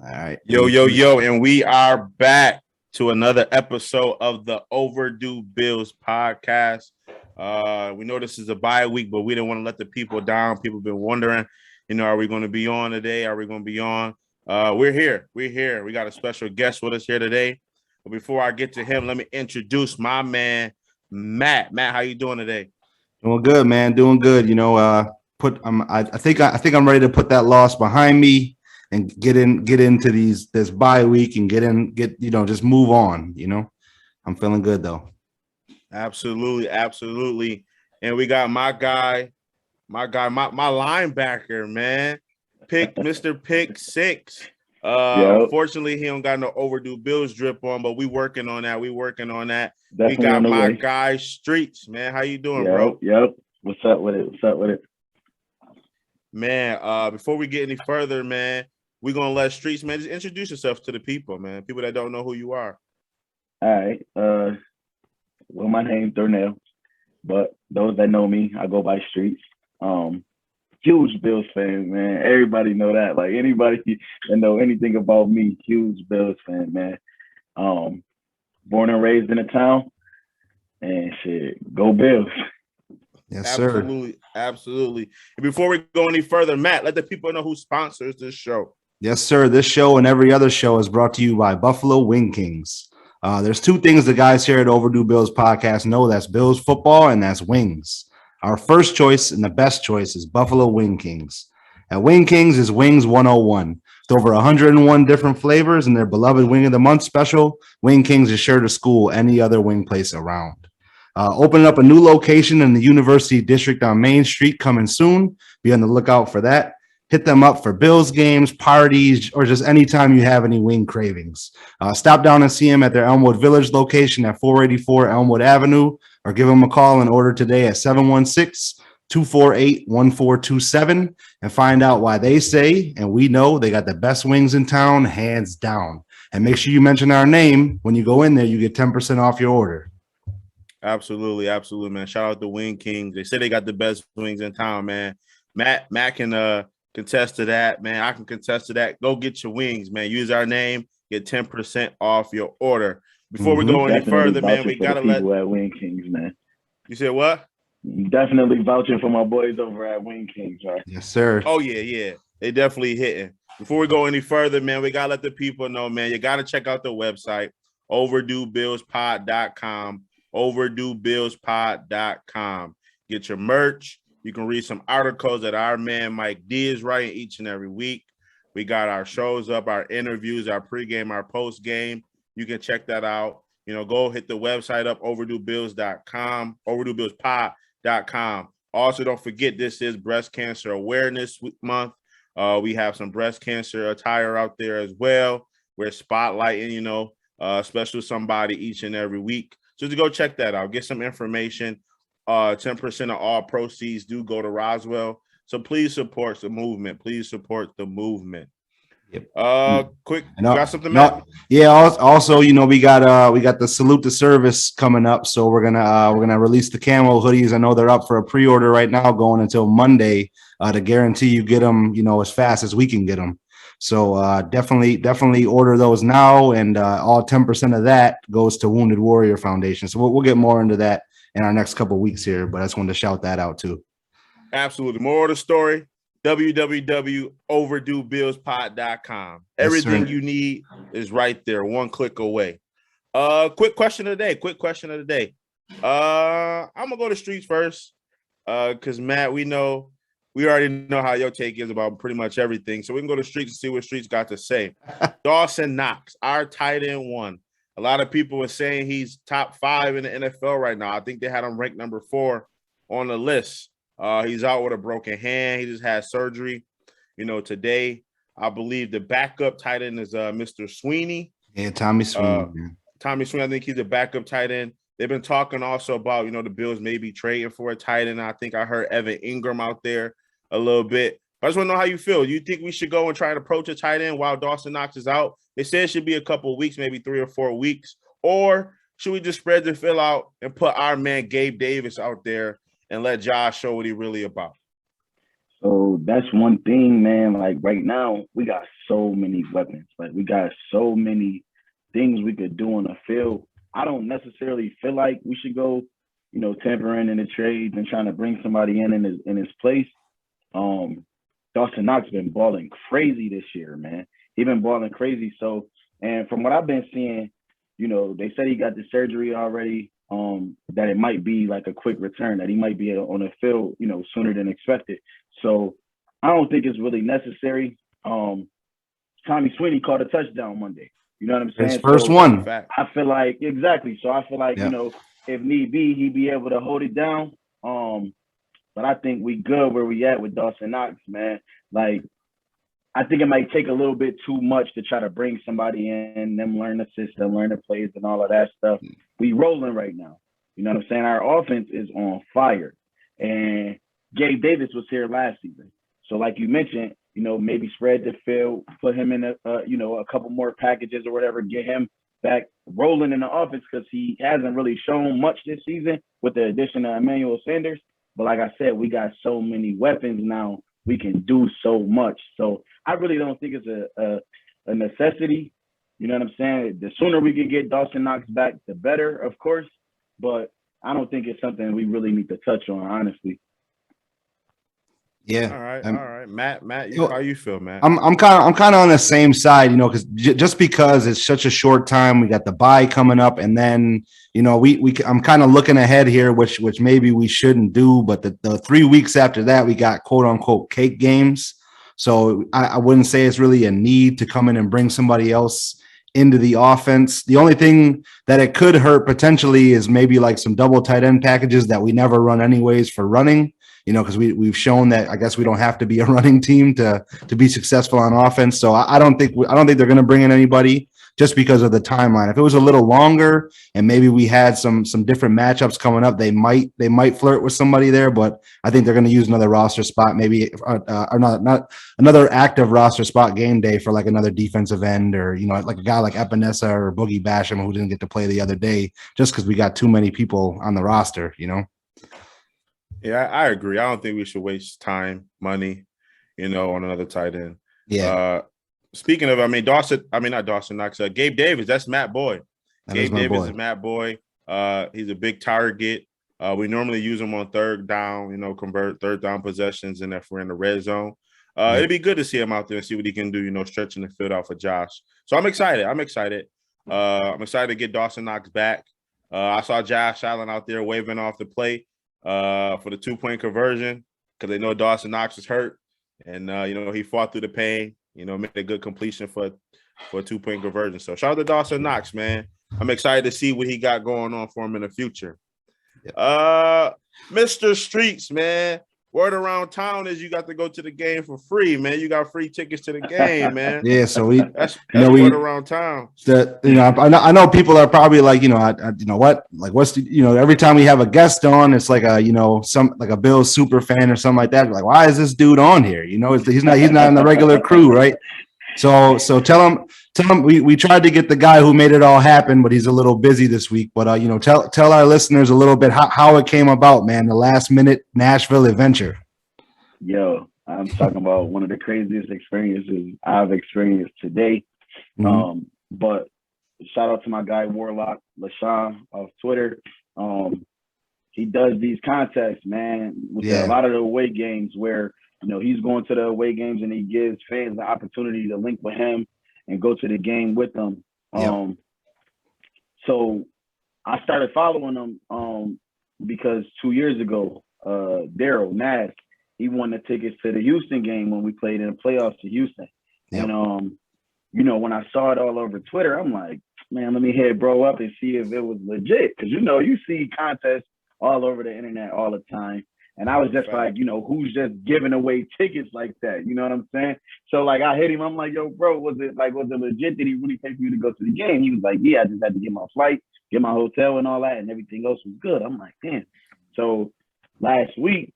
All right. Yo, and we are back to another episode of the Overdue Bills podcast. We know this is a bye week, but we didn't want to let the people down. People have been wondering, are we going to be on today? Are we going to be on? We're here. We're here. We got a special guest with us here today. But before I get to him, let me introduce my man, Matt. Matt, how you doing today? Doing good, man. Doing good. I think I'm ready to put that loss behind me and get into this bye week and just move on. I'm feeling good though. Absolutely. And we got my my linebacker, man. Mr. Pick Six. Yep. Unfortunately, he don't got no overdue Bills drip on, but we working on that. Definitely We got on the my way. guy Streets, man. How you doing, Yep, bro? yep. What's up with it? Man, before we get any further, man, we're gonna let Streets, man, just introduce yourself to the people, man. People that don't know who you are. All right. Well, my name's Darnell, but those that know me, I go by Streets. Huge Bills fan, man. Everybody know that. Like anybody that know anything about me, huge Bills fan, man. Born and raised in the town, and shit, go Bills. Yes, sir. Absolutely. And before we go any further, Matt, let the people know who sponsors this show. Yes, sir. This show and every other show is brought to you by Buffalo Wing Kings. There's two things the guys here at Overdue Bills podcast know. That's Bills football and that's wings. Our first choice and the best choice is Buffalo Wing Kings. At Wing Kings is Wings 101. With over 101 different flavors and their beloved Wing of the Month special, Wing Kings is sure to school any other wing place around. Opening up a new location in the University District on Main Street coming soon. Be on the lookout for that. Hit them up for Bills games, parties, or just anytime you have any wing cravings. Stop down and see them at their Elmwood Village location at 484 Elmwood Avenue, or give them a call and order today at 716-248-1427 and find out why they say, and we know they got the best wings in town, hands down. And make sure you mention our name. When you go in there, you get 10% off your order. Absolutely, man. Shout out to Wing Kings. They say they got the best wings in town, man. Matt can contest to that, man. I can contest to that. Go get your wings, man. Use our name, get 10% off your order. Before we go any Definitely further, man, vouching we for gotta the let. people at Wing Kings, man. You said what? Definitely vouching for my boys over at Wing Kings, right? Yes, sir. Oh yeah. They definitely hitting. Before we go any further, man, we gotta let the people know, man. You gotta check out the website, overduebillspod.com. overduebillspod.com. Get your merch. You can read some articles that our man Mike D is writing each and every week. We got our shows up, our interviews, our pregame, our postgame. You can check that out. Go hit the website up, overduebills.com, overduebillspod.com. Also, don't forget, this is Breast Cancer Awareness Month. We have some breast cancer attire out there as well. We're spotlighting, special somebody each and every week. So to go check that out, get some information. 10% of all proceeds do go to Roswell. So please support the movement. Yep. Quick, you got something, Matt? Yeah. Also, we got the salute to service coming up, so we're gonna release the camo hoodies. I know they're up for a pre-order right now, going until Monday, to guarantee you get them, as fast as we can get them. So definitely order those now, and all 10% of that goes to Wounded Warrior Foundation. So we'll get more into that in our next couple of weeks here, but I just wanted to shout that out too. Absolutely. More of the story, www.overduebillspod.com. Everything you need is right there, one click away. Quick question of the day. I'm gonna go to Streets first, because Matt, we already know how your take is about pretty much everything. So we can go to Streets and see what Streets got to say. Dawson Knox, our tight end one. A lot of people are saying he's top 5 in the NFL right now. I think they had him ranked number 4 on the list. He's out with a broken hand. He just had surgery, today. I believe the backup tight end is Mr. Sweeney. Yeah, Tommy Sweeney. Tommy Sweeney, I think he's a backup tight end. They've been talking also about, the Bills maybe trading for a tight end. I think I heard Evan Ingram out there a little bit. I just want to know how you feel. Do you think we should go and try and approach a tight end while Dawson Knox is out? They said it should be a couple of weeks, maybe 3 or 4 weeks. Or should we just spread the fill out and put our man Gabe Davis out there and let Josh show what he's really about? So that's one thing, man. Like right now, we got so many weapons. Like we got so many things we could do on the field. I don't necessarily feel like we should go, tampering in the trades and trying to bring somebody in his place. Um, Dawson Knox been balling crazy this year, man. He been balling crazy. So, and from what I've been seeing, they said he got the surgery already. That it might be like a quick return, that he might be on the field, sooner than expected. So I don't think it's really necessary. Tommy Sweeney caught a touchdown Monday. You know what I'm His saying? first So one. I feel like exactly. So I feel like, Yeah. if need be, he'd be able to hold it down. But I think we good where we at with Dawson Knox, man. Like I think it might take a little bit too much to try to bring somebody in, them learn the system, learn the plays and all of that stuff. We rolling right now. You know what I'm saying? Our offense is on fire. And Gabe Davis was here last season. So like you mentioned, maybe spread the field, put him in a couple more packages or whatever, get him back rolling in the offense because he hasn't really shown much this season with the addition of Emmanuel Sanders. But like I said, we got so many weapons now. We can do so much. So I really don't think it's a necessity. You know what I'm saying? The sooner we can get Dawson Knox back, the better, of course. But I don't think it's something we really need to touch on, honestly. Yeah. All right. Matt, how you feel, Matt? I'm kind of on the same side, because just because it's such a short time, we got the bye coming up, and then I'm kind of looking ahead here, which maybe we shouldn't do, but the 3 weeks after that, we got quote unquote cake games. So I wouldn't say it's really a need to come in and bring somebody else into the offense. The only thing that it could hurt potentially is maybe like some double tight end packages that we never run anyways for running. Because we've shown that I guess we don't have to be a running team to be successful on offense. So I don't think they're going to bring in anybody just because of the timeline. If it was a little longer and maybe we had some different matchups coming up, they might flirt with somebody there. But I think they're going to use another roster spot, maybe or not another active roster spot game day for like another defensive end or like a guy like Epinesa or Boogie Basham who didn't get to play the other day just because we got too many people on the roster. Yeah, I agree. I don't think we should waste time, money, on another tight end. Yeah. Speaking of, not Dawson Knox, Gabe Davis, that's Matt Boy. Gabe Davis is Matt Boy. He's a big target. We normally use him on third down, convert third down possessions, and if we're in the red zone. It'd be good to see him out there and see what he can do, stretching the field out for Josh. So I'm excited. I'm excited to get Dawson Knox back. I saw Josh Allen out there waving off the plate for the 2-point conversion because they know Dawson Knox was hurt. And, he fought through the pain, made a good completion for a 2-point conversion. So shout out to Dawson Knox, man. I'm excited to see what he got going on for him in the future. Mr. Streets, man. Word around town is you got to go to the game for free, man. You got free tickets to the game, man. Yeah, so that's word around town. I know people are probably like, what's every time we have a guest on, it's like a Bills super fan or something like that. Like, why is this dude on here? He's not in the regular crew, right? So tell him we tried to get the guy who made it all happen, but he's a little busy this week. But tell our listeners a little bit how it came about, man. The last minute Nashville adventure. Yo, I'm talking about one of the craziest experiences I've experienced today. Mm-hmm. But shout out to my guy Warlock LaShawn off Twitter. He does these contests, man, with a lot of the away games where he's going to the away games and he gives fans the opportunity to link with him and go to the game with them. So I started following him because 2 years ago, Daryl Nash, he won the tickets to the Houston game when we played in the playoffs to Houston. Yep. And, when I saw it all over Twitter, I'm like, man, let me hit bro up and see if it was legit. Because, you see contests all over the internet all the time. And I was just like, who's just giving away tickets like that? You know what I'm saying? So like I hit him. I'm like, yo, bro, was it legit? Did he really pay for you to go to the game? He was like, yeah, I just had to get my flight, get my hotel and all that, and everything else was good. I'm like, damn. So last week,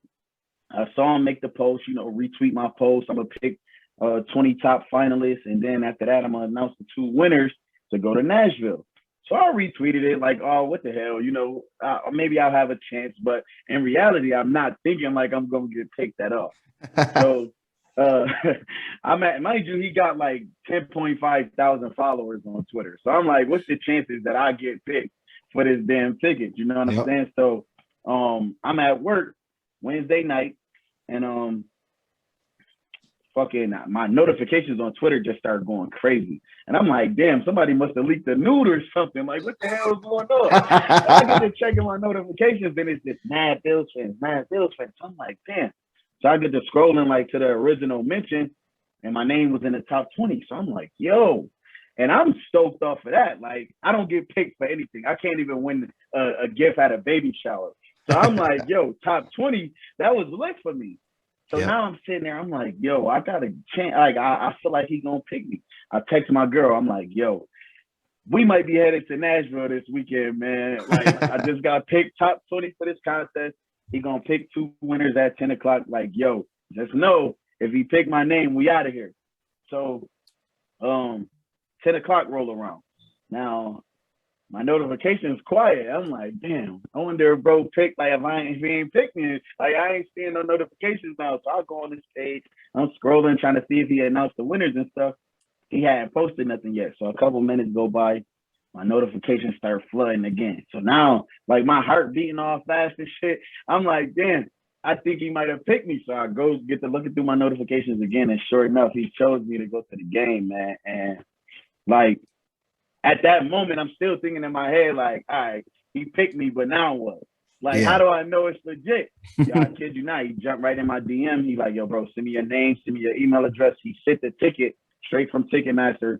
I saw him make the post, retweet my post. I'm gonna pick 20 top finalists, and then after that, I'm gonna announce the 2 winners to go to Nashville. So I retweeted it like, oh, what the hell, maybe I'll have a chance. But in reality, I'm not thinking like I'm gonna get picked that up. So mind you, he got like 10.5 thousand followers on Twitter. So I'm like, what's the chances that I get picked for this damn ticket? You know what I'm saying? So I'm at work Wednesday night, and fucking my notifications on Twitter just started going crazy. And I'm like, damn, somebody must have leaked a nude or something. Like, what the hell is going on? So I get to checking my notifications, then it's just mad Bills fans. So I'm like, damn. So I get to scrolling like to the original mention, and my name was in the top 20. So I'm like, yo. And I'm stoked off of that. Like, I don't get picked for anything. I can't even win a gift at a baby shower. So I'm like, yo, top 20, that was lit for me. So now I'm sitting there, I'm like, yo, I got a chance. Like, I feel like he's going to pick me. I text my girl, I'm like, yo, we might be headed to Nashville this weekend, man. Like, I just got picked top 20 for this contest. He going to pick 2 winners at 10 o'clock. Like, yo, just know, if he pick my name, we out of here. So 10 o'clock roll around. Now, my notification is quiet. I'm like, damn, I wonder if bro picked, like, if he ain't picked me, like, I ain't seeing no notifications now. So I'll go on this page. I'm scrolling, trying to see if he announced the winners and stuff. He hadn't posted nothing yet. So a couple minutes go by, my notifications start flooding again. So now, like, my heart beating all fast and shit. I'm like, damn, I think he might have picked me. So I go get to looking through my notifications again. And sure enough, he chose me to go to the game, man. And, like, at that moment, I'm still thinking in my head, like, all right, he picked me, but now what? Like, how do I know it's legit? Yo, I kid you not. He jumped right in my DM. He like, yo, bro, send me your name, send me your email address. He sent the ticket straight from Ticketmaster,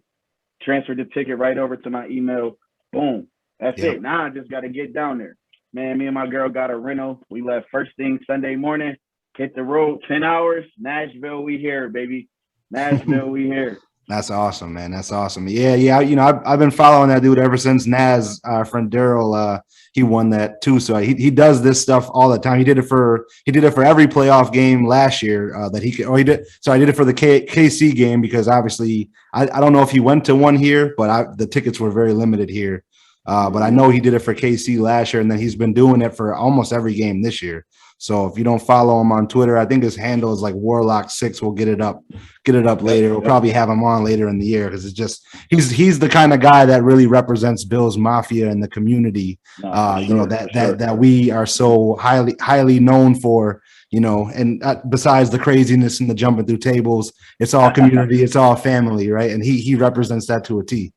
transferred the ticket right over to my email. Boom. That's it. Now I just got to get down there. Man, me and my girl got a rental. We left first thing Sunday morning, hit the road, 10 hours. Nashville, we here, baby. Nashville, we here. That's awesome, man. That's awesome. Yeah. I've been following that dude ever since Naz, our friend Daryl. He won that too. So he does this stuff all the time. He did it for every playoff game last year that he could. Or he did. So I did it for the KC game because obviously I don't know if he went to one here, but the tickets were very limited here. But I know he did it for KC last year, and then he's been doing it for almost every game this year. So if you don't follow him on Twitter, I think his handle is like Warlock6. We'll get it up later. We'll probably have him on later in the year because it's just he's the kind of guy that really represents Bills Mafia and the community. That we are so highly known for. And besides the craziness and the jumping through tables, it's all community, it's all family, right? And he represents that to a T.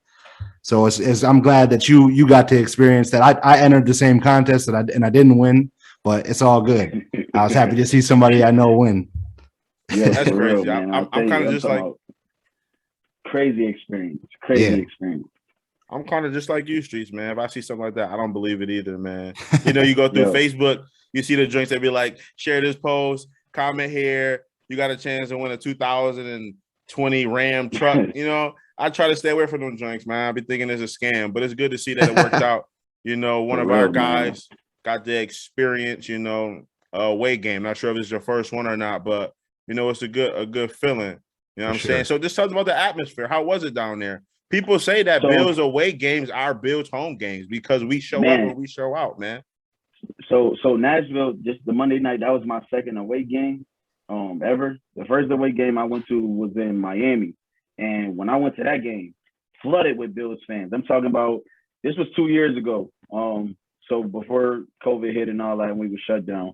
So I'm glad that you got to experience that. I entered the same contest and I didn't win. But it's all good. I was happy to see somebody I know win. Yeah, that's crazy. Real, I'm kind of just like crazy experience. Experience. I'm kind of just like you, Streets, man. If I see something like that, I don't believe it either, man. You go through Facebook, you see the joints that be like, share this post, comment here. You got a chance to win a 2020 Ram truck. I try to stay away from them joints, man. I be thinking it's a scam, but it's good to see that it worked out. One of our guys got the experience, away game. Not sure if it's your first one or not, but it's a good feeling. You know what I'm saying? So just tell us about the atmosphere. How was it down there? People say that Bills away games are Bills home games because we show up when we show out, man. So Nashville, just the Monday night, that was my second away game ever. The first away game I went to was in Miami. And when I went to that game, flooded with Bills fans. I'm talking about, this was 2 years ago. So before COVID hit and all that, and we were shut down,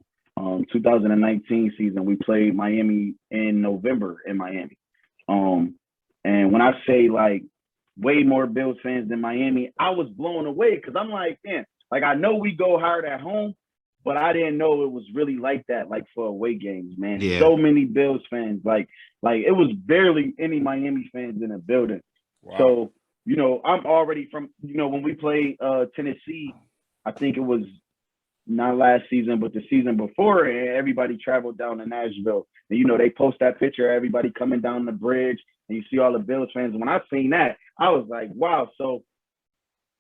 2019 season, we played Miami in November in Miami. And when I say like way more Bills fans than Miami, I was blown away because I'm like, man, like I know we go hard at home, but I didn't know it was really like that, like for away games, man. Yeah. So many Bills fans, like it was barely any Miami fans in the building. Wow. So, I'm already from, when we played Tennessee, I think it was not last season, but the season before, and everybody traveled down to Nashville. And, they post that picture of everybody coming down the bridge, and you see all the Bills fans. And when I seen that, I was like, wow. So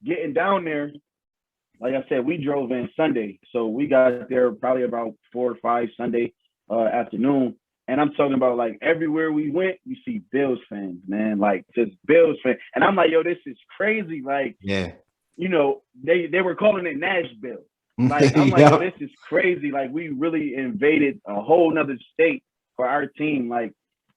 getting down there, like I said, we drove in Sunday. So we got there probably about 4 or 5 Sunday afternoon. And I'm talking about, like, everywhere we went, you see Bills fans, man, like just Bills fans. And I'm like, yo, this is crazy. Like, you know, they were calling it Nashville. Like, I'm like, yo, this is crazy. Like, we really invaded a whole nother state for our team. Like,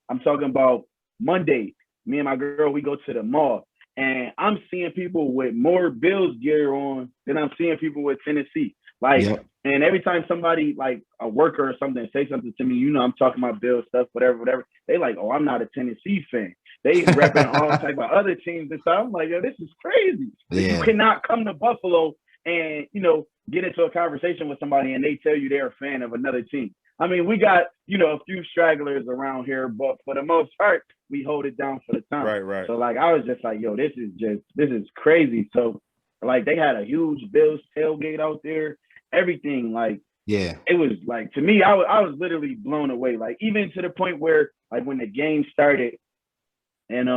I'm talking about Monday, me and my girl, we go to the mall, and I'm seeing people with more Bills gear on than I'm seeing people with Tennessee. Like, and every time somebody, like a worker or something, say something to me, you know, I'm talking about Bills stuff, whatever. They like, oh, I'm not a Tennessee fan. They repping all type of other teams and stuff. I'm like, yo, this is crazy. You cannot come to Buffalo and, you know, get into a conversation with somebody and they tell you they're a fan of another team. I mean, we got, you know, a few stragglers around here, but for the most part, we hold it down for the time. Right. So, like, I was just like, yo, this is crazy. So, like, they had a huge Bills tailgate out there, everything. Like, it was like, to me, I was literally blown away. Like, even to the point where, like, when the game started and,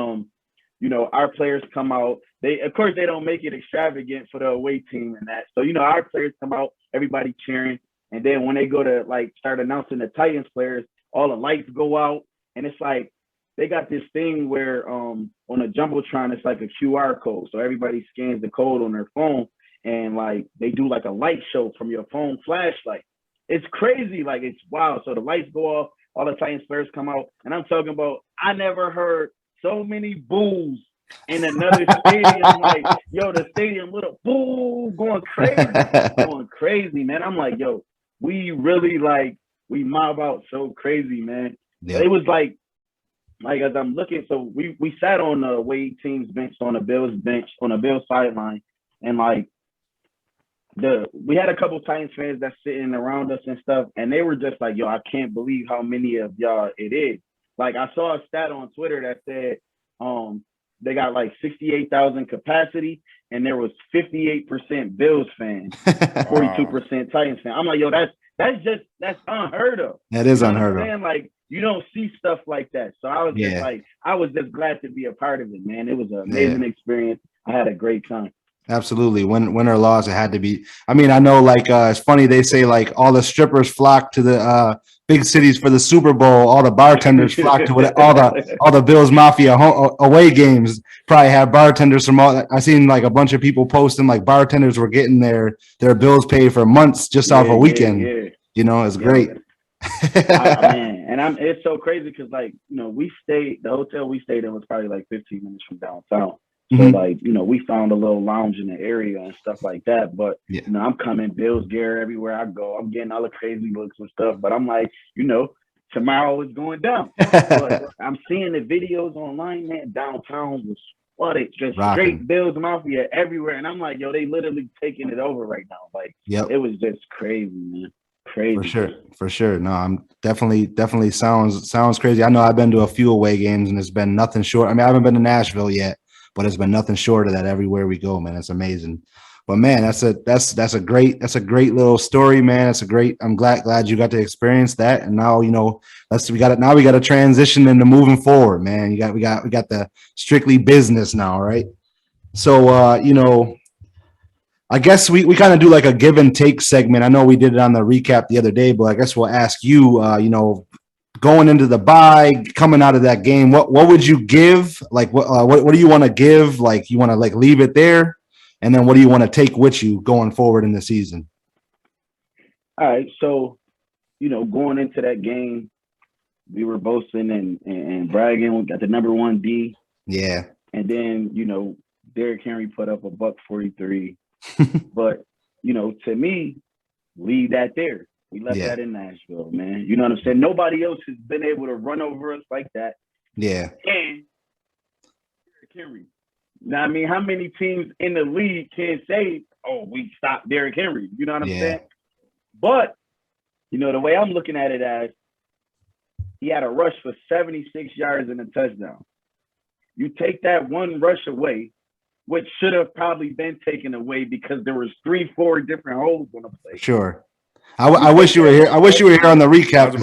you know, our players come out, of course, they don't make it extravagant for the away team and that. So, you know, our players come out, everybody cheering. And then when they go to, like, start announcing the Titans players, all the lights go out. And it's like, they got this thing where on a Jumbotron, it's like a QR code. So everybody scans the code on their phone and, like, they do, like, a light show from your phone flashlight. It's crazy. Like, it's wild. So the lights go off, all the Titans players come out. And I'm talking about, I never heard so many boos in another stadium. Like, yo, the stadium lit up, boo, going crazy, man. I'm like, yo, we really, like, we mob out so crazy, man. It was like as I'm looking, so we sat on the away team's bench, on the Bills bench, on the Bills sideline, and, like, we had a couple Titans fans that's sitting around us and stuff, and they were just like, yo, I can't believe how many of y'all it is. Like, I saw a stat on Twitter that said they got like 68,000 capacity, and there was 58% Bills fans, 42% Titans fans. I'm like, yo, that's unheard of. That is unheard of. Like, you don't see stuff like that. So I was just like, I was just glad to be a part of it, man. It was an amazing experience. I had a great time. Absolutely. Win or loss, it had to be. I mean, I know, like, it's funny, they say, like, all the strippers flock to the big cities for the Super Bowl. All the bartenders flock to all the Bills Mafia away games. Probably have bartenders from all. I seen, like, a bunch of people posting, like, bartenders were getting their bills paid for months just off a weekend. You know, it's great. Man, and it's so crazy because, like, you know, the hotel we stayed in was probably like 15 minutes from downtown. So, like, you know, we found a little lounge in the area and stuff like that. But, you know, I'm coming Bills gear everywhere I go. I'm getting all the crazy looks and stuff. But I'm like, you know, tomorrow is going down. But I'm seeing the videos online, man. Downtown was flooded, just straight Bills Mafia everywhere. And I'm like, yo, they literally taking it over right now. Like, it was just crazy, man. Crazy. For sure. No, I'm definitely sounds crazy. I know I've been to a few away games and it's been nothing short. I mean, I haven't been to Nashville yet, but it's been nothing short of that everywhere we go, man. It's amazing. But, man, that's a great little story, man. I'm glad you got to experience that. And now, you know, we got to transition into moving forward, man. We got the strictly business now, right? So you know, I guess we kind of do like a give and take segment. I know we did it on the recap the other day, but I guess we'll ask you, you know, going into the bye, coming out of that game, what would you give? Like, what do you want to give? Like, you want to, like, leave it there? And then what do you want to take with you going forward in the season? All right. So, you know, going into that game, we were boasting and bragging. We got the number 1 D. Yeah. And then, you know, Derrick Henry put up a $143. But, you know, to me, leave that there. We left that in Nashville, man. You know what I'm saying? Nobody else has been able to run over us like that. Yeah. And Derrick Henry. Now, I mean, how many teams in the league can say, oh, we stopped Derrick Henry? You know what I'm saying? But, you know, the way I'm looking at it as, he had a rush for 76 yards and a touchdown. You take that one rush away, which should have probably been taken away because there was 3-4 different holes on the play. Sure. I wish you were here. I wish you were here on the recap.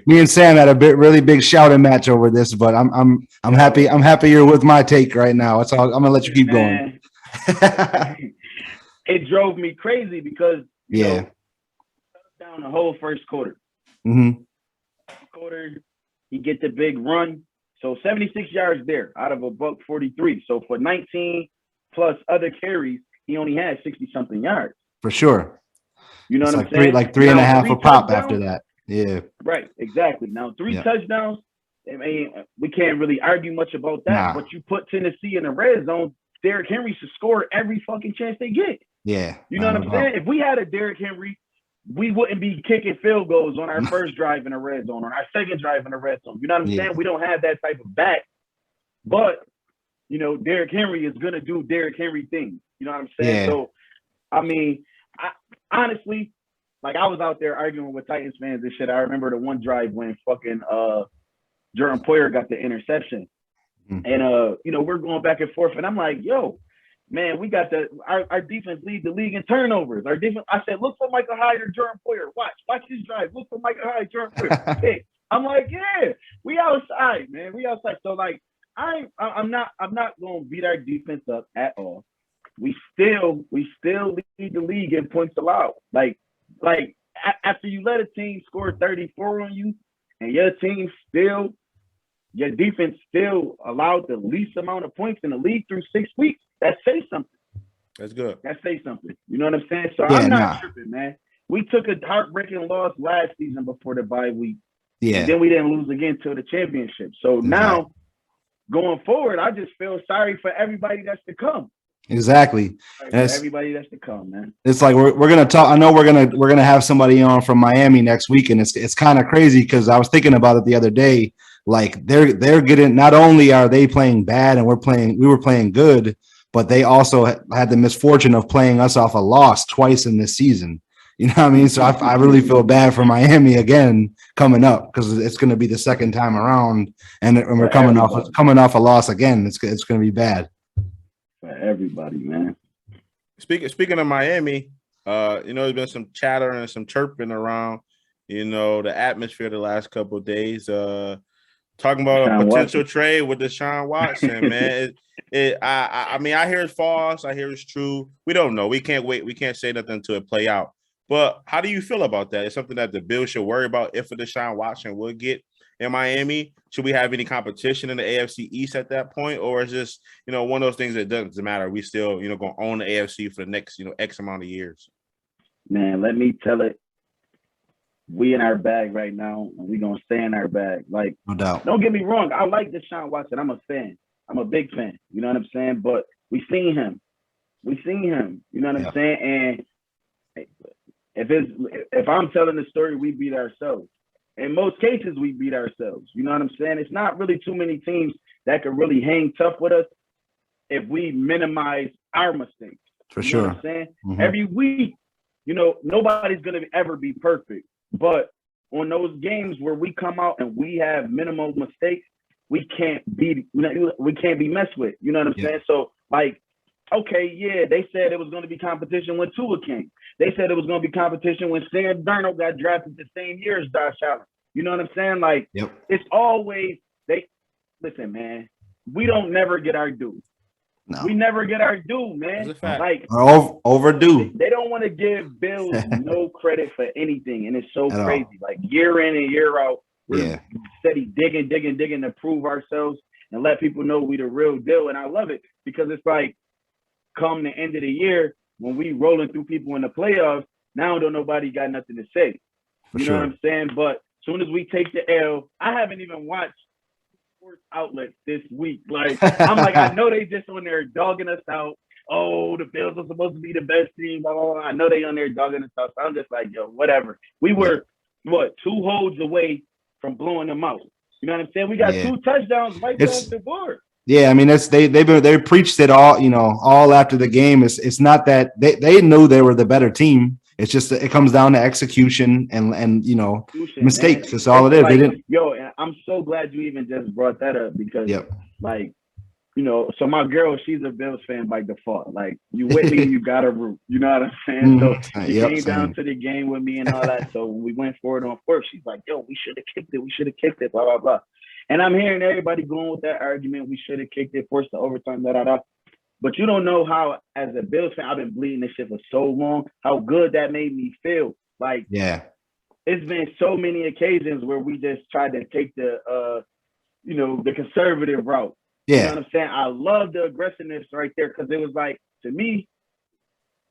Me and Sam had a really big shouting match over this, but I'm happy. I'm happy you're with my take right now. It's all. I'm gonna let you keep going. It drove me crazy because you know, down the whole first quarter. Quarter, he get the big run. So 76 yards there out of a $143. So for 19 plus other carries, he only had 60-something yards. For sure. You know It's what like I'm saying? like three and a Now, half three a pop touchdowns, after that. Yeah. right, exactly. Now, three touchdowns, I mean, we can't really argue much about that. Nah. But you put Tennessee in the red zone, Derrick Henry should score every fucking chance they get. Yeah. You know what I'm saying? If we had a Derrick Henry, we wouldn't be kicking field goals on our first drive in the red zone, on our second drive in the red zone. You know what I'm saying? We don't have that type of back. But, you know, Derrick Henry is going to do Derrick Henry things. You know what I'm saying? Yeah. So, I mean, honestly, like I was out there arguing with Titans fans and shit. I remember the one drive when fucking Jordan Poyer got the interception. And, you know, we're going back and forth. And I'm like, yo, man, we got our defense lead the league in turnovers. Our defense, I said, look for Michael Hyde or Jordan Poyer. Watch this drive. Look for Michael Hyde, Jordan Poyer. Hey, I'm like, yeah, we outside, man. We outside. So like, I'm not going to beat our defense up at all. We still lead the league in points allowed. Like after you let a team score 34 on you, and your defense still allowed the least amount of points in the league through 6 weeks, that says something. That's good. That says something. You know what I'm saying? So I'm not tripping, man. We took a heartbreaking loss last season before the bye week. Yeah. And then we didn't lose again till the championship. So now, going forward, I just feel sorry for everybody that's to come. Exactly. Everybody that's to come, man. It's like we're gonna talk. I know we're gonna have somebody on from Miami next week, and it's kind of crazy because I was thinking about it the other day. Like they're getting, not only are they playing bad and we were playing good, but they also had the misfortune of playing us off a loss twice in this season. You know what I mean? So I really feel bad for Miami again coming up, because it's going to be the second time around, and we're coming off a loss again. It's going to be bad for everybody, man. Speaking of Miami, you know, there's been some chatter and some chirping around, you know, the atmosphere the last couple of days. Talking about a potential trade with Deshaun Watson, man. I mean, I hear it's false. I hear it's true. We don't know. We can't wait. We can't say nothing until it play out. But how do you feel about that? It's something that the Bills should worry about if a Deshaun Watson would get in Miami. Should we have any competition in the AFC East at that point? Or is this, you know, one of those things that doesn't matter? We still, you know, going to own the AFC for the next, you know, X amount of years. Man, let me tell it. We in our bag right now, and we going to stay in our bag. Like, no doubt. Don't get me wrong. I like Deshaun Watson. I'm a fan. I'm a big fan. You know what I'm saying? But we seen him. You know what I'm saying? And if I'm telling the story, we beat ourselves. In most cases, we beat ourselves. You know what I'm saying? It's not really too many teams that could really hang tough with us if we minimize our mistakes. For you sure. Know what I'm saying? Mm-hmm. Every week, you know, nobody's going to ever be perfect. But on those games where we come out and we have minimal mistakes, we can't be messed with. You know what I'm saying? So, like, okay, yeah, they said it was going to be competition when Tua came. They said it was going to be competition when Sam Darnold got drafted the same year as Josh Allen. You know what I'm saying? Like, It's always listen, man, we don't never get our due. No. We never get our due, man. Like, overdue. They don't want to give Bills no credit for anything, and it's so crazy. Like, year in and year out, we're steady digging to prove ourselves and let people know we the real deal. And I love it because it's like, come the end of the year, when we rolling through people in the playoffs, now don't nobody got nothing to say. You know what I'm saying? But as soon as we take the L, I haven't even watched sports outlets this week. Like, I'm like, I know they just on there dogging us out. Oh, the Bills are supposed to be the best team. Blah, blah, blah. I know they on there dogging us out. So I'm just like, yo, whatever. We were, 2 holds away from blowing them out. You know what I'm saying? We got 2 touchdowns right off the board. Yeah, I mean, they preached it all, you know, all after the game. It's not that they knew they were the better team. It's just that it comes down to execution and you know, mistakes. That's all it is. Like, they didn't. Yo, I'm so glad you even just brought that up because, like, you know, so my girl, she's a Bills fan by default. Like, you with me, you got to root. You know what I'm saying? So she came down to the game with me and all that. So when we went forward on fourth, she's like, yo, we should have kicked it. Blah, blah, blah. And I'm hearing everybody going with that argument. We should have kicked it, forced the overtime, da, da, da. But you don't know how, as a Bills fan, I've been bleeding this shit for so long, how good that made me feel. Like, it's been so many occasions where we just tried to take the, you know, the conservative route. You know what I'm saying? I love the aggressiveness right there because it was like, to me,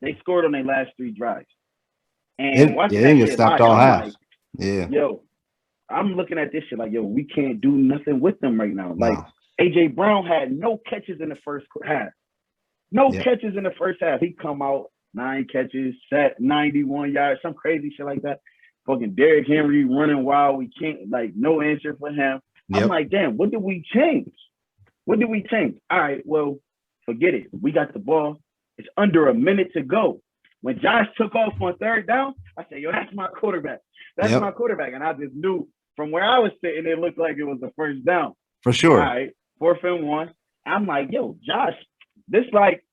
They scored on their last 3 drives. And They watching didn't that get shit stopped live, all I'm half. like, Yeah. yo, I'm looking at this shit like, yo, we can't do nothing with them right now. Like, No. A.J. Brown had no catches in the first half. No Yep. catches in the first half. He come out, 9 catches, set 91 yards, some crazy shit like that. Fucking Derrick Henry running wild. We can't, like, no answer for him. I'm Yep. like, damn, what did we change? What did we change? All right, well, forget it. We got the ball. It's under a minute to go. When Josh took off on 3rd down, I said, yo, that's my quarterback. That's Yep. my quarterback. And I just knew from where I was sitting, it looked like it was the 1st down. For All sure. right, 4th and 1. I'm like, yo, Josh, this like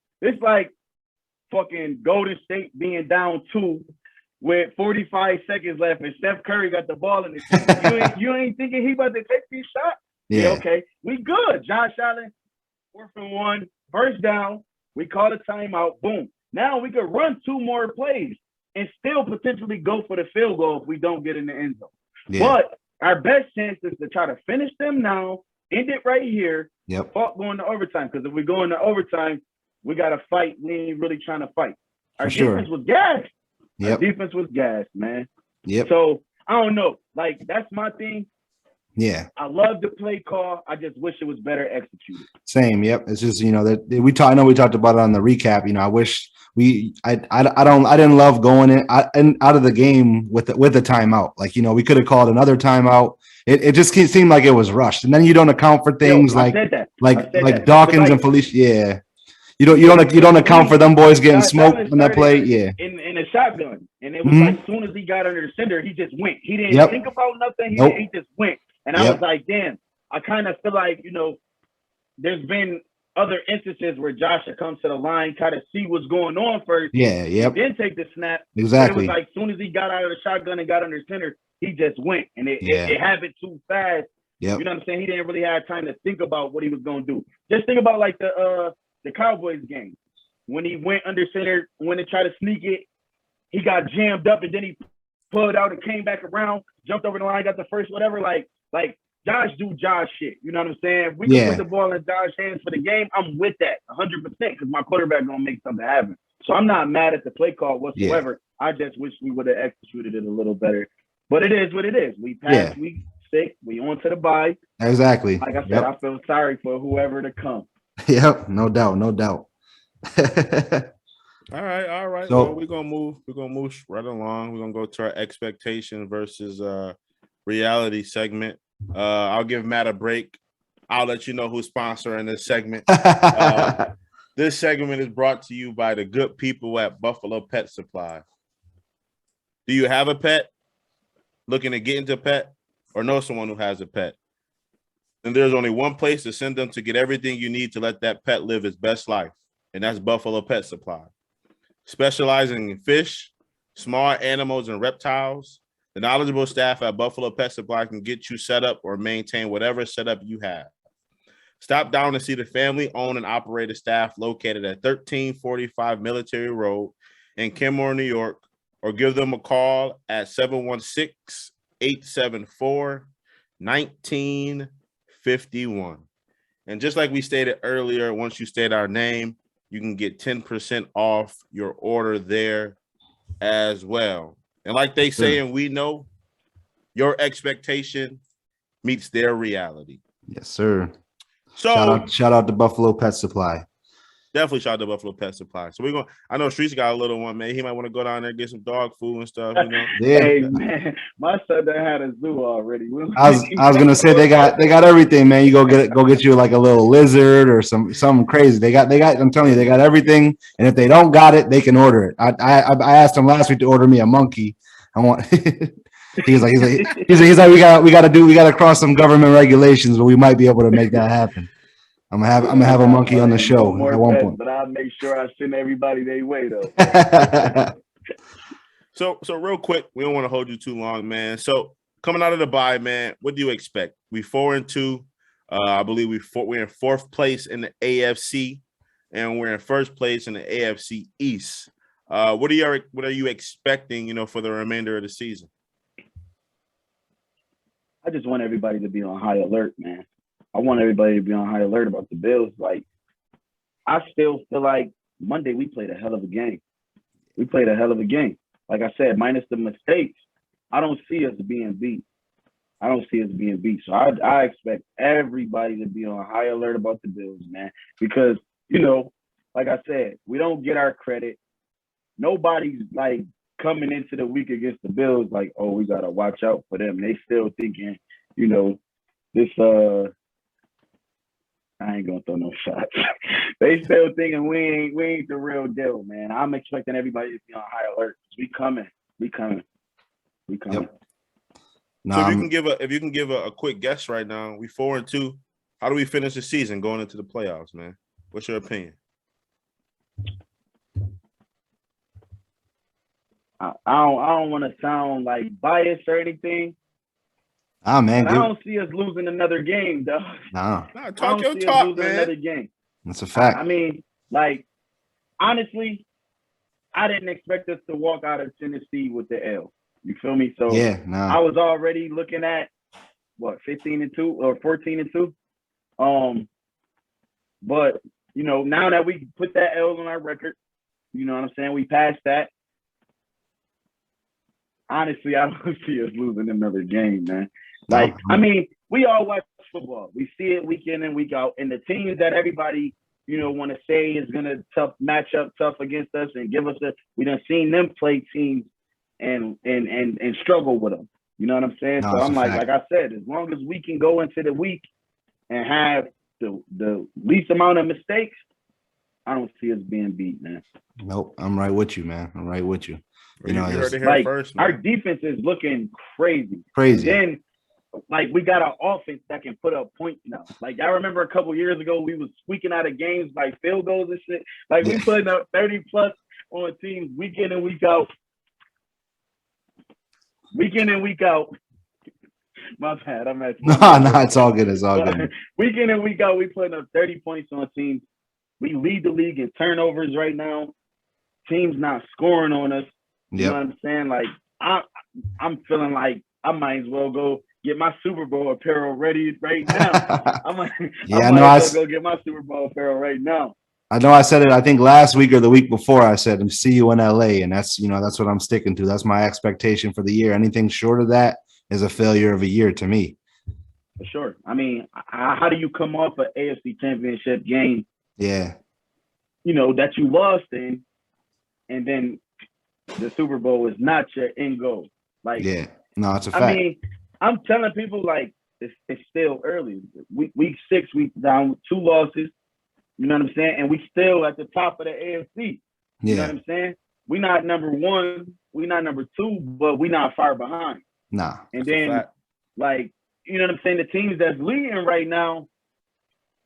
fucking Golden State being down 2 with 45 seconds left, and Steph Curry got the ball in his hand. You ain't thinking he about to take these shots? Yeah. Okay. We good. Josh Allen, 4th and 1, 1st down. We call a timeout. Boom. Now we could run 2 more plays and still potentially go for the field goal if we don't get in the end zone. Yeah. But our best chance is to try to finish them now, end it right here, Yep. fuck going to overtime. Because if we go into overtime, we got to fight. We ain't really trying to fight. Our For sure. defense was gas. Our Yep. defense was gas, man. Yep. So I don't know. Like, that's my thing. Yeah. I love the play call. I just wish it was better executed. Same. Yep. It's just, that I know we talked about it on the recap. I wish I didn't love going in out of the game with the timeout. Like, we could have called another timeout. It just seemed like it was rushed. And then you don't account for things I said that. like Dawkins and Felicia. Yeah. You Yeah, don't account for them boys getting Josh smoked Allen on that play. started Yeah. in a shotgun. And it was Mhm. like, as soon as he got under the center, he just went. He didn't Yep. think about nothing. Nope. He just went. And I Yep. was like, damn, I kind of feel like, there's been other instances where Josh had come to the line, try to see what's going on first. Yeah. Yep. Then take the snap. Exactly. But it was like, as soon as he got out of the shotgun and got under center, he just went. And it happened too fast. Yep. You know what I'm saying? He didn't really have time to think about what he was going to do. Just think about like the Cowboys game. When he went under center, when they tried to sneak it, he got jammed up and then he pulled out and came back around, jumped over the line, got the first whatever. Like Josh do Josh shit. You know what I'm saying? If we can put the ball in Josh's hands for the game, I'm with that 100% because my quarterback going to make something happen. So I'm not mad at the play call whatsoever. Yeah. I just wish we would have executed it a little better. But it is what it is. We passed week 6. We on to the bye. Exactly. Like I said, I feel sorry for whoever to come. Yep. No doubt. No doubt. All right. So, well, we're gonna move right along. We're gonna go to our expectation versus reality segment. I'll give Matt a break. I'll let you know who's sponsoring this segment. This segment is brought to you by the good people at Buffalo Pet Supply. Do you have a pet? Looking to get into a pet? Or know someone who has a pet? Then there's only one place to send them to get everything you need to let that pet live its best life. And that's Buffalo Pet Supply. Specializing in fish, small animals, and reptiles, the knowledgeable staff at Buffalo Pet Supply can get you set up or maintain whatever setup you have. Stop down to see the family-owned and operated staff located at 1345 Military Road in Kenmore, New York, or give them a call at 716-874-1951. And just like we stated earlier, once you state our name, you can get 10% off your order there as well. And like they say, and we know, your expectation meets their reality. Yes, sir. So shout out to Buffalo Pet Supply. Definitely shout out to Buffalo Pet Supply. So we're going. I know Streets got a little one, man. He might want to go down there and get some dog food and stuff. Yeah. Hey man, my son done had a zoo already. I was gonna say they got everything, man. You go get you like a little lizard or something crazy. They got. I'm telling you, they got everything. And if they don't got it, they can order it. I asked him last week to order me a monkey. I want. he's like we gotta cross some government regulations, but we might be able to make that happen. I'm gonna have a monkey on the show at one point. But I'll make sure I send everybody their way though. So real quick, we don't want to hold you too long, man. So coming out of the bye, man, what do you expect? We 4-2. I believe we're in 4th place in the AFC, and we're in 1st place in the AFC East. What are you expecting, for the remainder of the season? I just want everybody to be on high alert, man. I want everybody to be on high alert about the Bills. Like, I still feel like Monday we played a hell of a game. We played a hell of a game. Like I said, minus the mistakes, I don't see us being beat. I don't see us being beat. So I expect everybody to be on high alert about the Bills, man. Because, like I said, we don't get our credit. Nobody's like coming into the week against the Bills like, oh, we gotta watch out for them. They still thinking, this I ain't gonna throw no shots. They still thinking we ain't the real deal, man. I'm expecting everybody to be on high alert. We coming. Yep. So if you can give a quick guess right now, we 4-2. How do we finish the season going into the playoffs, man? What's your opinion? I don't want to sound like biased or anything. Man, I don't see us losing another game, though. Nah, talk your talk, man. Another game. That's a fact. I mean, like, honestly, I didn't expect us to walk out of Tennessee with the L. You feel me? So I was already looking at 15-2 or 14-2. But now that we put that L on our record, you know what I'm saying? We passed that. Honestly, I don't see us losing another game, man. Like, I mean, we all watch football. We see it week in and week out. And the teams that everybody, want to say is going to match up tough against us and give us we done seen them play teams and struggle with them. You know what I'm saying? So I'm like I said, as long as we can go into the week and have the least amount of mistakes, I don't see us being beat, man. Nope. I'm right with you, man. I'm right with you. You heard it here first, man. Our defense is looking crazy. Crazy. And then, we got an offense that can put up points now. Like, I remember a couple years ago, we was squeaking out of games like field goals and shit. Like, we putting up 30 plus on teams week in and week out. Week in and week out. My bad. I'm at No, it's all good. It's all good. Week in and week out, we putting up 30 points on teams. We lead the league in turnovers right now. Teams not scoring on us. You know what I'm saying? Like, I'm feeling like I might as well go get my Super Bowl apparel ready right now. I might as well go get my Super Bowl apparel right now. I know I said it, I think last week or the week before, I said, see you in LA. And that's what I'm sticking to. That's my expectation for the year. Anything short of that is a failure of a year to me. For sure. I mean, how do you come off an AFC championship game? Yeah. That you lost in, and then the Super Bowl is not your end goal. Like, yeah, no, it's a fact. I mean, I'm telling people, like, it's still early. Week 6, we down 2 losses. You know what I'm saying? And we still at the top of the AFC. You know what I'm saying? We not number 1, we not number 2, but we not far behind. Nah. And then, like, you know what I'm saying? The teams that's leading right now,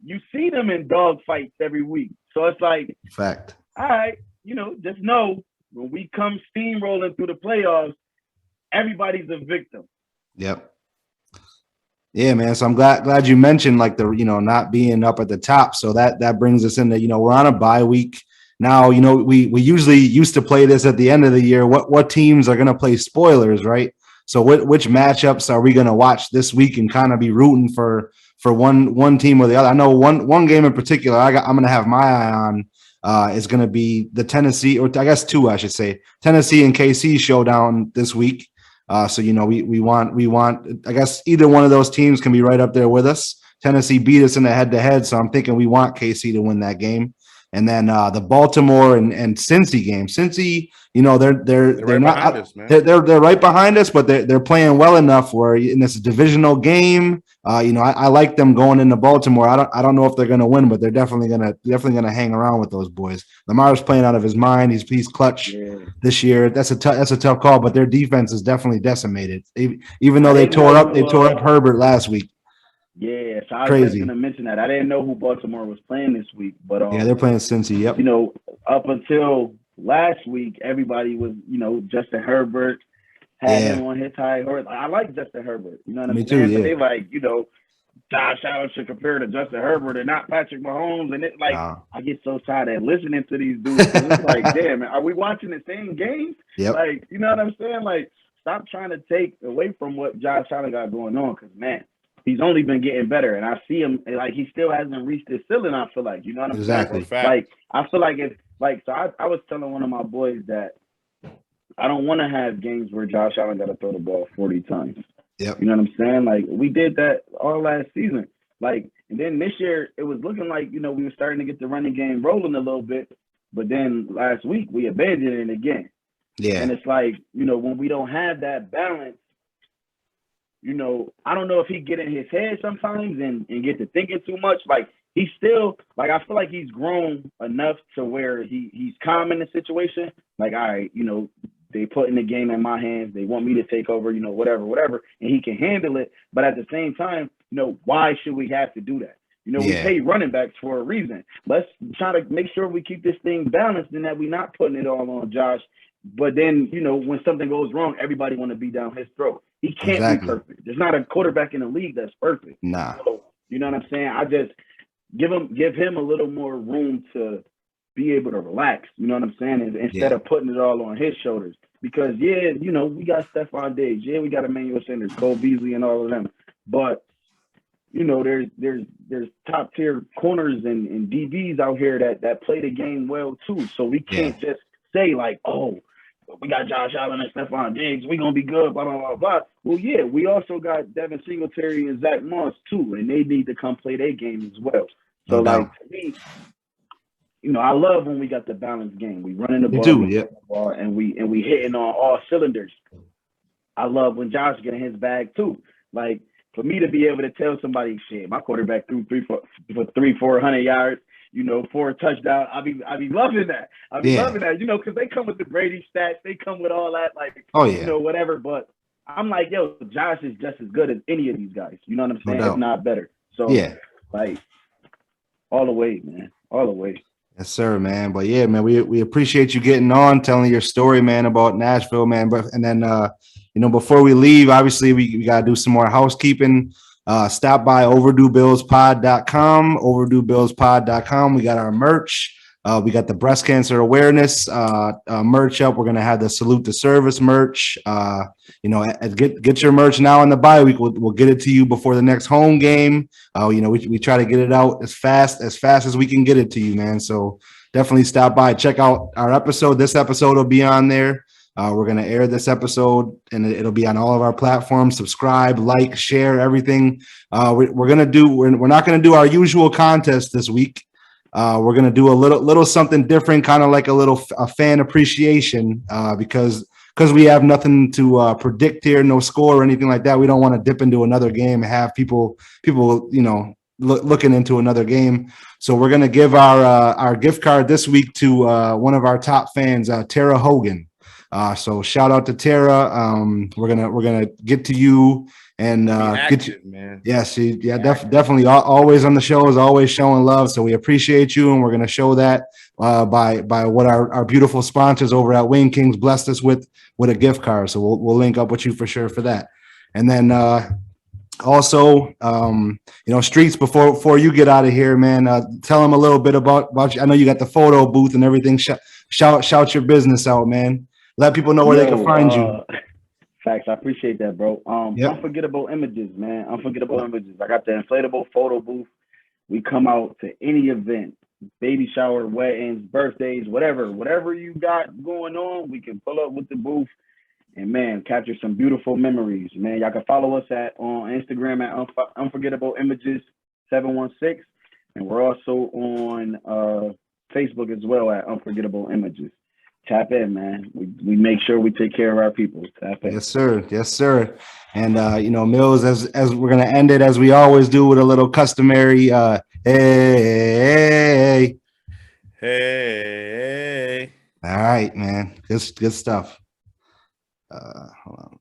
you see them in dog fights every week. So it's like, fact. All right, just know when we come steamrolling through the playoffs, everybody's a victim. Yep. Yeah, man. So I'm glad you mentioned like the not being up at the top. So that brings us into we're on a bye week now. We usually used to play this at the end of the year. What teams are going to play spoilers, right? So which matchups are we going to watch this week and kind of be rooting for one team or the other? I know one game in particular I'm going to have my eye on. Is going to be the Tennessee, or I guess 2, I should say, Tennessee and KC showdown this week. So we want I guess either one of those teams can be right up there with us. Tennessee beat us in the head-to-head, so I'm thinking we want KC to win that game. And then the Baltimore and Cincy game. Cincy, they're not behind us, man. They're right behind us, but they're playing well enough where in this divisional game, I like them going into Baltimore. I don't know if they're going to win, but they're definitely gonna hang around with those boys. Lamar's playing out of his mind. He's clutch this year. That's a tough call, but their defense is definitely decimated. Even though they tore up Herbert last week. Yeah, so I was going to mention that. I didn't know who Baltimore was playing this week, but they're playing Cincy. Yep. Up until last week, everybody was, Justin Herbert had him on his high horse. I like Justin Herbert. You know what I'm saying? Too, but they like, Josh Allen should compare to Justin Herbert and not Patrick Mahomes, and it's like I get so tired of listening to these dudes. It's like, damn, man, are we watching the same games? Yep. Like, you know what I'm saying? Like, stop trying to take away from what Josh Allen got going on, because man, he's only been getting better, and I see him like he still hasn't reached his ceiling. I feel like, you know what I'm saying? Exactly. Like, I feel like like, so I was telling one of my boys that I don't want to have games where Josh Allen got to throw the ball 40 times. Yep. You know what I'm saying? Like, we did that all last season. Like, and then this year, it was looking like, we were starting to get the running game rolling a little bit. But then last week, we abandoned it again. Yeah. And it's like, when we don't have that balance, I don't know if he get in his head sometimes and get to thinking too much. Like, he's still, like, I feel like he's grown enough to where he's calm in the situation. Like, all right, they putting the game in my hands. They want me to take over, whatever, and he can handle it. But at the same time, why should we have to do that? We pay running backs for a reason. Let's try to make sure we keep this thing balanced and that we're not putting it all on Josh. But then, when something goes wrong, everybody want to be down his throat. He can't be perfect. There's not a quarterback in the league that's perfect. Nah. So, you know what I'm saying? I just give him a little more room to be able to relax. You know what I'm saying? Instead of putting it all on his shoulders. Because, we got Stephon Diggs. Yeah, we got Emmanuel Sanders, Cole Beasley, and all of them. But, there's top tier corners and DBs out here that play the game well too. So we can't just say like, oh, we got Josh Allen and Stephon Diggs, we're gonna be good, blah blah blah blah. Well, yeah, we also got Devin Singletary and Zach Moss too, and they need to come play their game as well. So to me, I love when we got the balanced game. We running the ball, and we hitting on all cylinders. I love when Josh getting his bag too. Like, for me to be able to tell somebody, shit, my quarterback threw 400 yards, 4 touchdowns. I be loving that. Loving that, because they come with the Brady stats. They come with all that, like, whatever. But I'm like, yo, Josh is just as good as any of these guys. You know what I'm saying? If not better. So, like, all the way, man. All the way. Yes, sir, man. But yeah, man, we appreciate you getting on, telling your story, man, about Nashville, man. But and then before we leave, obviously we gotta do some more housekeeping. Stop by overduebillspod.com, overduebillspod.com. We got our merch. We got the breast cancer awareness merch up. We're gonna have the salute to service merch. Get your merch now in the bye week. We'll get it to you before the next home game. We try to get it out as fast as we can get it to you, man. So definitely stop by, check out our episode. This episode will be on there. We're gonna air this episode, and it'll be on all of our platforms. Subscribe, like, share, everything. We're not gonna do our usual contest this week. We're gonna do a little something different, kind of like a fan appreciation, because we have nothing to predict here, no score or anything like that. We don't want to dip into another game and have people looking into another game. So we're gonna give our gift card this week to one of our top fans, Tara Hogan. So shout out to Tara. We're gonna get to you and get you, man. Definitely always on the show, is always showing love. So we appreciate you, and we're gonna show that by what our beautiful sponsors over at Wing Kings blessed us with a gift card. So we'll link up with you for sure for that. And then also, Streets, before you get out of here, man, tell them a little bit about you. I know you got the photo booth and everything. Shout your business out, man. Let people know where they can find you. Facts. I appreciate that, bro. Unforgettable images, man. Unforgettable images. I got the inflatable photo booth. We come out to any event, baby shower, weddings, birthdays, whatever you got going on, we can pull up with the booth and, man, capture some beautiful memories, man. Y'all can follow us on Instagram at Unforgettable Images 716, and we're also on Facebook as well at Unforgettable Images. Tap in, man. We make sure we take care of our people. Tap in. Yes, sir. And Mills, as we're gonna end it as we always do with a little customary hey. All right, man. Good stuff. Hold on.